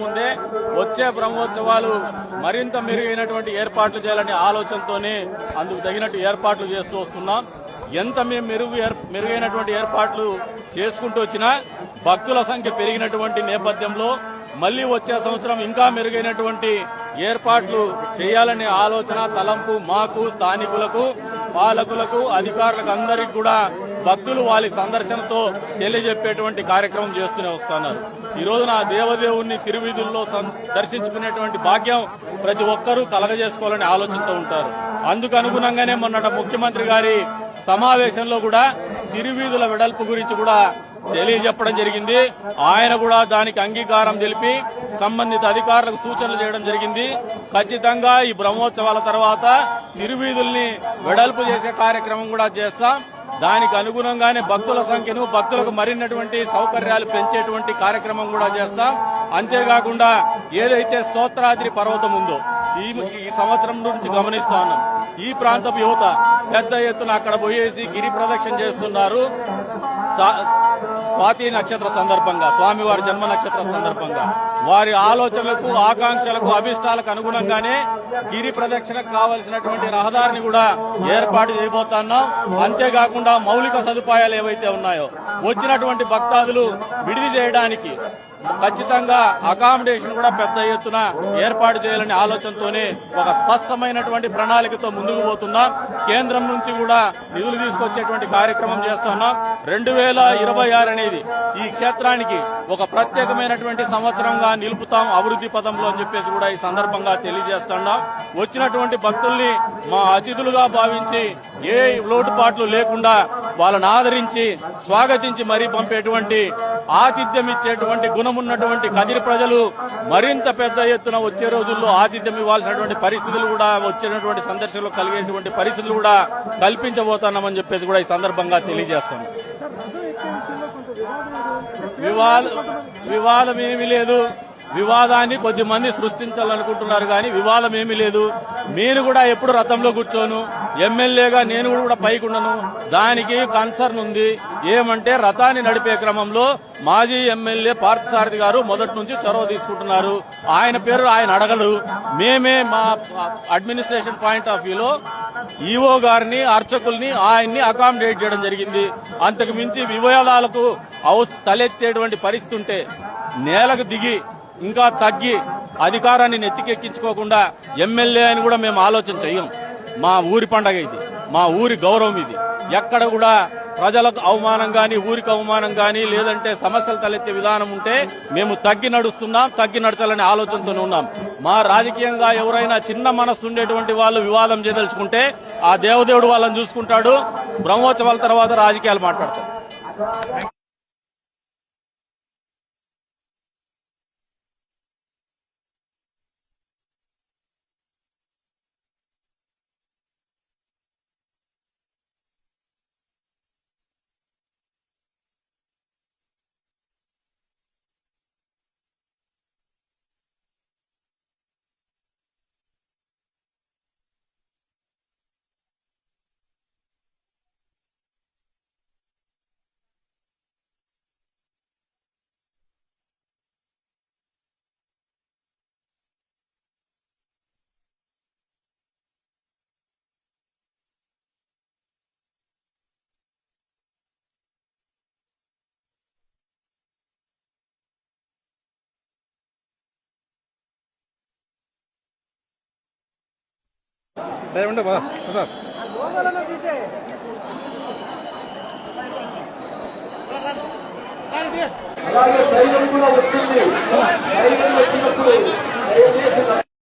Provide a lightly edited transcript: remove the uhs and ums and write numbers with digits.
ముందే వచ్చే బ్రహ్మోత్సవాలు మరింత మెరుగైనటువంటి ఏర్పాట్లు చేయాలనే ఆలోచనతోనే అందుకు తగినట్టు ఏర్పాట్లు చేస్తూ వస్తున్నాం. ఎంత మేము మెరుగైనటువంటి ఏర్పాట్లు చేసుకుంటూ వచ్చినా భక్తుల సంఖ్య పెరిగినటువంటి నేపథ్యంలో మళ్లీ వచ్చే సంవత్సరం ఇంకా మెరుగైనటువంటి ఏర్పాట్లు చేయాలనే ఆలోచన తలంపు మాకు, స్థానికులకు, పాలకులకు, అధికారులకు అందరికీ కూడా భక్తులు వాళ్ళ సందర్శనతో తెలియజెప్పేటువంటి కార్యక్రమం చేస్తూనే వస్తున్నారు. ఈ రోజున ఆ దేవదేవుణ్ణి తిరువీధుల్లో దర్శించుకునేటువంటి భాగ్యం ప్రతి ఒక్కరూ కలగజేసుకోవాలనే ఆలోచనతో ఉంటారు. అందుకు అనుగుణంగానే మొన్నట ముఖ్యమంత్రి గారి సమావేశంలో కూడా తిరువీధుల వెడల్పు గురించి కూడా తెలియజెప్పడం జరిగింది. ఆయన కూడా దానికి అంగీకారం తెలిపి సంబంధిత అధికారులకు సూచనలు చేయడం జరిగింది. ఖచ్చితంగా ఈ బ్రహ్మోత్సవాల తర్వాత తిరువీధుల్ని వెడల్పు చేసే కార్యక్రమం కూడా చేస్తాం. దానికి అనుగుణంగానే భక్తుల సంఖ్యను, భక్తులకు మరిన్నటువంటి సౌకర్యాలు పెంచేటువంటి కార్యక్రమం కూడా చేస్తాం. అంతేకాకుండా ఏదైతే స్తోత్రాద్రి పర్వతం ఉందో ఈ సంవత్సరం నుంచి గమనిస్తా ఉన్నాం. ఈ ప్రాంతపు యువత పెద్ద ఎత్తున అక్కడ పోయేసి గిరి ప్రదక్షిణ చేస్తున్నారు. స్వాతి నక్షత్ర సందర్భంగా, స్వామివారి జన్మ నక్షత్ర సందర్భంగా వారి ఆలోచనలకు, ఆకాంక్షలకు, అభిష్టాలకు అనుగుణంగానే గిరి ప్రదక్షిణకు కావలసినటువంటి రహదారిని కూడా ఏర్పాటు చేయబోతున్నాం. అంతేకాకుండా మౌలిక సదుపాయాలు ఏవైతే ఉన్నాయో వచ్చినటువంటి భక్తాదులు విడిది చేయడానికి ఖచ్చితంగా అకామిడేషన్ కూడా పెద్ద ఎత్తున ఏర్పాటు చేయాలనే ఆలోచనతోనే ఒక స్పష్టమైనటువంటి ప్రణాళికతో ముందుకు పోతున్నాం. కేంద్రం నుంచి కూడా నిధులు తీసుకొచ్చేటువంటి కార్యక్రమం చేస్తున్నాం. 2026 అనేది ఈ క్షేత్రానికి ఒక ప్రత్యేకమైనటువంటి సంవత్సరంగా నిలుపుతాం అభివృద్ధి పథంలో అని చెప్పేసి కూడా ఈ సందర్భంగా తెలియజేస్తున్నాం. వచ్చినటువంటి భక్తుల్ని మా అతిథులుగా భావించి ఏ లోటుపాట్లు లేకుండా వాళ్ళని ఆదరించి స్వాగతించి మరీ పంపేటువంటి ఆతిథ్యం ఇచ్చేటువంటి గుణమున్నటువంటి కదిరి ప్రజలు మరింత పెద్ద ఎత్తున వచ్చే రోజుల్లో ఆతిథ్యం ఇవ్వాల్సినటువంటి పరిస్థితులు కూడా, వచ్చినటువంటి సందర్శకులు కలిగేటువంటి పరిస్థితులు కూడా కల్పించబోతున్నామని చెప్పేసి కూడా ఈ సందర్భంగా తెలియజేస్తాం. వివాదం ఏమీ లేదు. వివాదాన్ని కొద్ది మంది సృష్టించాలనుకుంటున్నారు కానీ వివాదం ఏమీ లేదు. నేను కూడా ఎప్పుడు రథంలో కూర్చోను, ఎమ్మెల్యేగా నేను కూడా పైకి ఉండను. దానికి కన్సర్న్ ఉంది. ఏమంటే రథాన్ని నడిపే క్రమంలో మాజీ ఎమ్మెల్యే పార్థసారథి గారు మొదటి నుంచి చొరవ తీసుకుంటున్నారు. ఆయన పేరు ఆయన అడగడు. మేమే మా అడ్మినిస్ట్రేషన్ పాయింట్ ఆఫ్ వ్యూలో ఈఓ గారిని, అర్చకుల్ని, ఆయన్ని అకామిడేట్ చేయడం జరిగింది. అంతకు మించి వివాదాలకు తలెత్తేటువంటి పరిస్థితి ఉంటే నేలకు దిగి ఇంకా తగ్గి అధికారాన్ని నెత్తికెక్కించుకోకుండా ఎమ్మెల్యే అని కూడా మేము ఆలోచన చెయ్యం. మా ఊరి పండగ ఇది, మా ఊరి గౌరవం ఇది. ఎక్కడ కూడా ప్రజలకు అవమానం గాని, ఊరికి అవమానం గాని, లేదంటే సమస్యలు తలెత్తే విధానం ఉంటే మేము తగ్గి నడుస్తున్నాం, తగ్గి నడచాలనే ఆలోచనతోనే ఉన్నాం. మా రాజకీయంగా ఎవరైనా చిన్న మనస్సు ఉండేటువంటి వాళ్ళు వివాదం చేయదలుచుకుంటే ఆ దేవదేవుడు వాళ్ళని చూసుకుంటాడు. బ్రహ్మోత్సవాల తర్వాత రాజకీయాలు మాట్లాడతాం. అలాగే ధైర్యం కూడా వచ్చింది. ధైర్యం వచ్చినప్పుడు